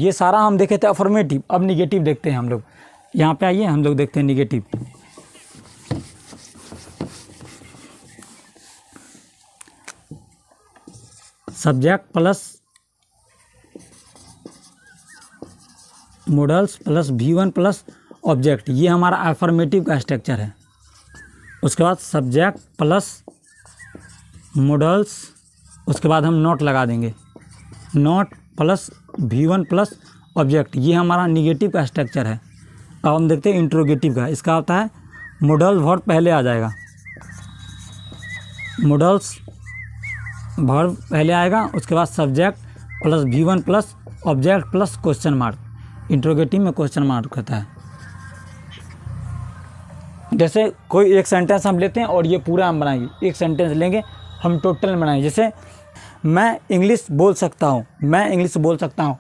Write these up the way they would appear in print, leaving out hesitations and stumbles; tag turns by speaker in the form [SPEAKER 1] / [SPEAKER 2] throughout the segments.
[SPEAKER 1] ये सारा हम देखे थे अफर्मेटिव। अब निगेटिव देखते हैं हम लोग। यहाँ पे आइए, हम लोग देखते हैं negative. Subject plus models plus V1 plus object, ये हमारा अफर्मेटिव का स्ट्रक्चर है। उसके बाद सब्जेक्ट प्लस मॉडल्स, उसके बाद हम नोट लगा देंगे, note plus V1 plus object, ये हमारा निगेटिव का स्ट्रक्चर है। अब हम देखते हैं इंट्रोगेटिव का। इसका होता है मॉडल वर्ब पहले आ जाएगा, मॉडल्स वर्ब पहले आएगा, उसके बाद subject plus V1 plus object plus question mark. Interrogative में क्वेश्चन मार्क होता है। जैसे कोई एक सेंटेंस हम लेते हैं और ये पूरा हम बनाएंगे। एक सेंटेंस लेंगे हम, टोटल बनाएंगे। जैसे मैं इंग्लिश बोल सकता हूँ, मैं इंग्लिश बोल सकता हूँ।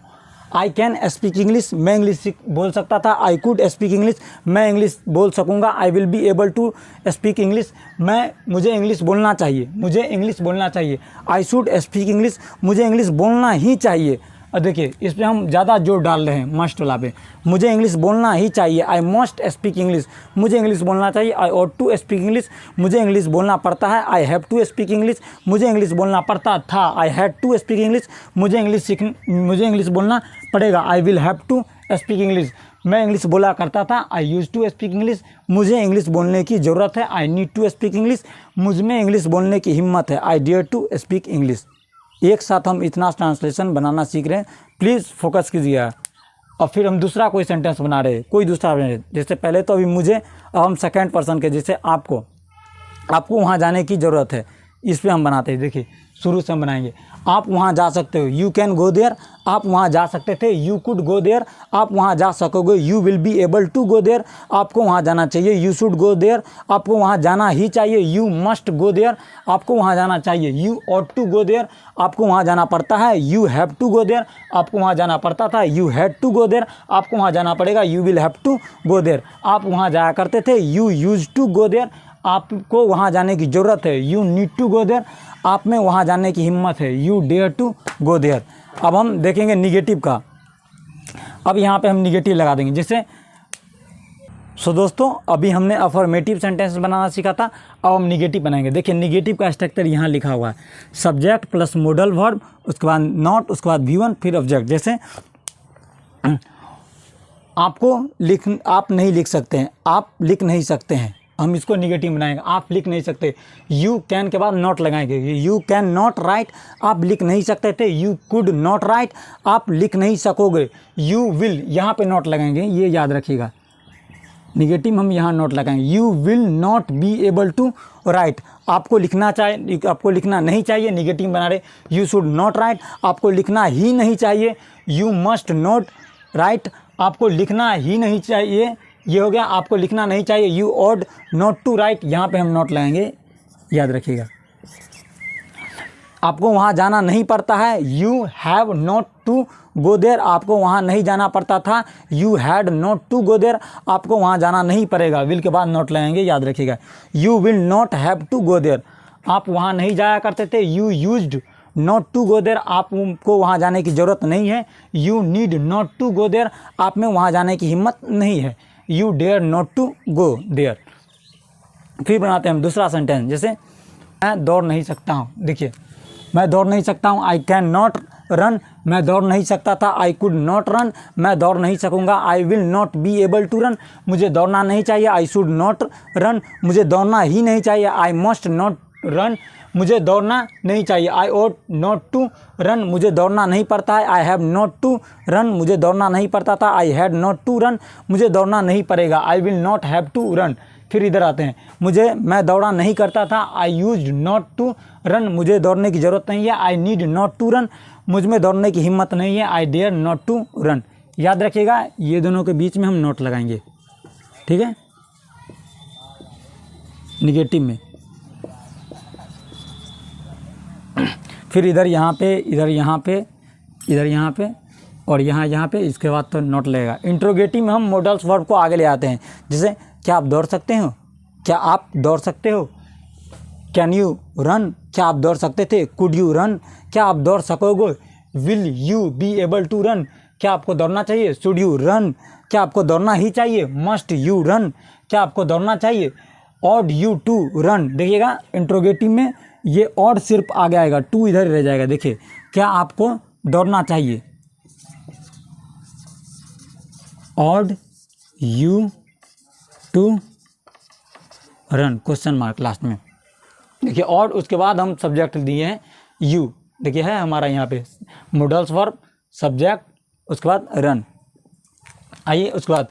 [SPEAKER 1] आई कैन स्पीक इंग्लिश, मैं इंग्लिश बोल सकता था। आई कुड स्पीक इंग्लिश, मैं इंग्लिश बोल सकूँगा। I will be able to speak English, मुझे इंग्लिश बोलना चाहिए, मुझे इंग्लिश बोलना चाहिए। आई शुड स्पीक इंग्लिश, मुझे इंग्लिश बोलना ही चाहिए। और देखिए इस पर हम ज़्यादा जोर डाल रहे हैं, मस्ट वाला पे। मुझे इंग्लिश बोलना ही चाहिए। आई मस्ट स्पीक इंग्लिश, मुझे इंग्लिश बोलना चाहिए। I ought to speak English, मुझे इंग्लिश बोलना पड़ता है। I have to speak English, मुझे इंग्लिश बोलना पड़ता था। I had to speak English, मुझे इंग्लिश बोलना पड़ेगा। I will have to speak English, मैं इंग्लिश बोला करता था। I use to speak English, मुझे इंग्लिश बोलने की ज़रूरत है। I need to speak English, मुझ में इंग्लिश बोलने की हिम्मत है। I dare to speak English. एक साथ हम इतना ट्रांसलेशन बनाना सीख रहे हैं, प्लीज़ फोकस कीजिएगा। और फिर हम दूसरा कोई सेंटेंस बना रहे हैं, कोई दूसरा बना रहे हैं। जैसे पहले तो अभी मुझे, अब हम सेकंड पर्सन के, जैसे आपको वहाँ जाने की ज़रूरत है, इस पर हम बनाते हैं। देखिए शुरू से हम बनाएंगे। आप वहाँ जा सकते हो, यू कैन गो देयर, आप वहाँ जा सकते थे। यू कुड गो देयर, आप वहाँ जा सकोगे। You will be able to go there, आपको वहाँ जाना चाहिए। यू शुड गो देयर, आपको वहाँ जाना ही चाहिए। यू मस्ट गो देयर, आपको वहाँ जाना चाहिए। You ought to go there, आपको वहाँ जाना पड़ता है। You have to go there, आपको वहाँ जाना पड़ता था। You had to go there, आपको वहाँ जाना पड़ेगा। You will have to go there, आप वहाँ जाया करते थे। You use to go there, आपको वहाँ जाने की ज़रूरत है। You need to go there, आप में वहाँ जाने की हिम्मत है। You dare to go there. अब हम देखेंगे निगेटिव का। अब यहाँ पे हम निगेटिव लगा देंगे। जैसे दोस्तों अभी हमने अफर्मेटिव सेंटेंस बनाना सीखा था, अब हम निगेटिव बनाएंगे। देखिए निगेटिव का स्ट्रक्चर यहाँ लिखा हुआ है, सब्जेक्ट प्लस मॉडल वर्ब, उसके बाद नॉट, उसके बाद V1 फिर ऑब्जेक्ट। जैसे आप नहीं लिख सकते हैं, आप लिख नहीं सकते हैं, हम इसको निगेटिव बनाएंगे। आप लिख नहीं सकते, यू कैन के बाद नॉट लगाएंगे। यू कैन नॉट राइट, आप लिख नहीं सकते थे। यू कुड नॉट राइट, आप लिख नहीं सकोगे। यू विल, यहाँ पे नॉट लगाएंगे, ये याद रखिएगा। निगेटिव हम यहाँ नॉट लगाएंगे। You will not be able to write, आपको लिखना चाहिए, आपको लिखना नहीं चाहिए, निगेटिव बना रहे। यू शुड नॉट राइट, आपको लिखना ही नहीं चाहिए। यू मस्ट नॉट राइट, आपको लिखना ही नहीं चाहिए, ये हो गया, आपको लिखना नहीं चाहिए। You ought not to write, यहाँ पे हम नॉट लगाएंगे, याद रखिएगा। आपको वहाँ जाना नहीं पड़ता है। You have not to go there, आपको वहाँ नहीं जाना पड़ता था। You had not to go there, आपको वहाँ जाना नहीं पड़ेगा। विल के बाद नॉट लगाएंगे, याद रखिएगा। You will not have to go there, आप वहाँ नहीं जाया करते थे। You used not to go there, आपको वहाँ जाने की ज़रूरत नहीं है। You need not to go there, आप में वहाँ जाने की हिम्मत नहीं है। You dare not to go there. फिर बनाते हैं हम दूसरा सेंटेंस। जैसे मैं दौड़ नहीं सकता हूँ, देखिए मैं दौड़ नहीं सकता हूँ। आई कैन नॉट रन, मैं दौड़ नहीं सकता था। आई कुड नॉट रन, मैं दौड़ नहीं सकूँगा। I will not be able to run, मुझे दौड़ना नहीं चाहिए। आई शुड नॉट रन, मुझे दौड़ना ही नहीं चाहिए। आई मस्ट नॉट रन, मुझे दौड़ना नहीं चाहिए। I ought not to run, मुझे दौड़ना नहीं पड़ता है। I have not to run, मुझे दौड़ना नहीं पड़ता था। I had not to run, मुझे दौड़ना नहीं पड़ेगा। I will not have to run. फिर इधर आते हैं, मैं दौड़ा नहीं करता था। I used not to run, मुझे दौड़ने की ज़रूरत नहीं है। I need not to run, मुझ में दौड़ने की हिम्मत नहीं है। I dare not to run, याद रखिएगा। ये दोनों के बीच में हम नोट लगाएंगे, ठीक है, निगेटिव में। फिर इधर यहाँ पे, इधर यहाँ पे, इधर यहाँ पे और यहाँ पे, इसके बाद तो नोट लगेगा। इंट्रोगेटिव में हम मॉडल्स वर्ब को आगे ले आते हैं। जैसे क्या आप दौड़ सकते हो, क्या आप दौड़ सकते हो। कैन यू रन, क्या आप दौड़ सकते थे। कुड यू रन, क्या आप दौड़ सकोगे। Will you be able to run, क्या आपको दौड़ना चाहिए? शुड यू रन, क्या आपको दौड़ना ही चाहिए? मस्ट यू रन, क्या आपको दौड़ना चाहिए? Ought you to run. देखिएगा इंट्रोगेटिव में ये ऑड सिर्फ आगे आएगा, टू इधर रह जाएगा। देखिए, क्या आपको दौड़ना चाहिए? Ought you to run, question mark last में। देखिए ऑड, उसके बाद हम सब्जेक्ट दिए हैं यू। देखिए है हमारा यहाँ पे मोडल्स वर्ब, सब्जेक्ट, उसके बाद रन। आइए उसके बाद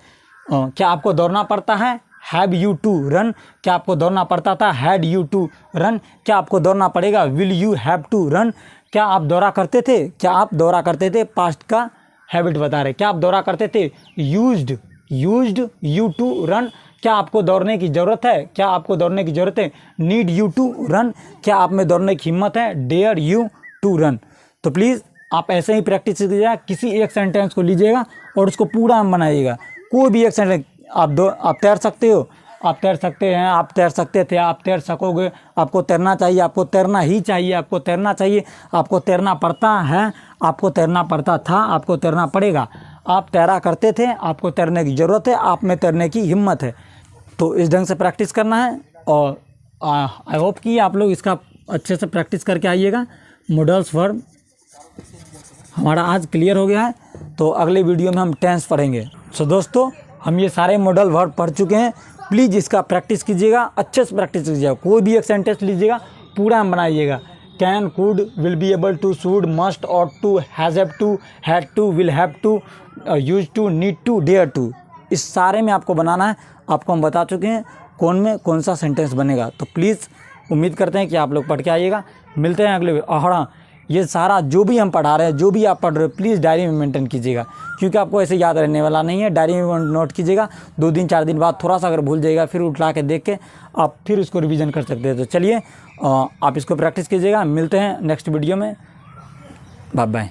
[SPEAKER 1] क्या आपको दौड़ना पड़ता है? हैव यू टू रन, क्या आपको दौड़ना पड़ता था? हैड यू टू रन, क्या आपको दौड़ना पड़ेगा? Will you have to run, क्या आप दौड़ा करते थे? क्या आप दौड़ा करते थे? पास्ट का हैबिट बता रहे, क्या आप दौड़ा करते थे? यूज्ड यू टू रन, क्या आपको दौड़ने की ज़रूरत है? क्या आपको दौड़ने की ज़रूरत है? नीड यू टू रन, क्या आप में दौड़ने की हिम्मत है? Dare you to run. तो प्लीज़ आप ऐसे ही प्रैक्टिस कीजिएगा, किसी एक सेंटेंस को लीजिएगा और उसको पूरा बनाइएगा। कोई भी एक सेंटेंस, आप तैर सकते हो, आप तैर सकते हैं, आप तैर सकते थे, आप तैर सकोगे, आपको तैरना चाहिए, आपको तैरना ही चाहिए, आपको तैरना चाहिए, आपको तैरना पड़ता है, आपको तैरना पड़ता था, आपको तैरना पड़ेगा, आप तैरा करते थे, आपको तैरने की ज़रूरत है, आप में तैरने की हिम्मत है। तो इस ढंग से प्रैक्टिस करना है और आई होप कि आप लोग इसका अच्छे से प्रैक्टिस करके आइएगा। मॉडल्स वर्ब हमारा आज क्लियर हो गया है, तो अगले वीडियो में हम टेंस पढ़ेंगे। सो दोस्तों, हम ये सारे मॉडल वर्ब पढ़ चुके हैं। प्लीज़ इसका प्रैक्टिस कीजिएगा, अच्छे से प्रैक्टिस कीजिएगा। कोई भी एक सेंटेंस लीजिएगा, पूरा बनाइएगा। Can, could, will be able to, should, must, ought to, has have to, had to, will have to, use to, need to, dare to, इस सारे में आपको बनाना है। आपको हम बता चुके हैं कौन सा सेंटेंस बनेगा। तो प्लीज़ उम्मीद करते हैं कि आप लोग पढ़ के आइएगा। मिलते हैं अगले। हाँ, ये सारा जो भी हम पढ़ा रहे हैं, जो भी आप पढ़ रहे हो, प्लीज़ डायरी में मेंटेन कीजिएगा, क्योंकि आपको ऐसे याद रहने वाला नहीं है। डायरी में नोट कीजिएगा, 2 दिन 4 दिन बाद थोड़ा सा अगर भूल जाइएगा, फिर उठा के देख के आप फिर उसको रिवीजन कर सकते हैं। तो चलिए आप इसको प्रैक्टिस कीजिएगा। मिलते हैं नेक्स्ट वीडियो में। Bye bye.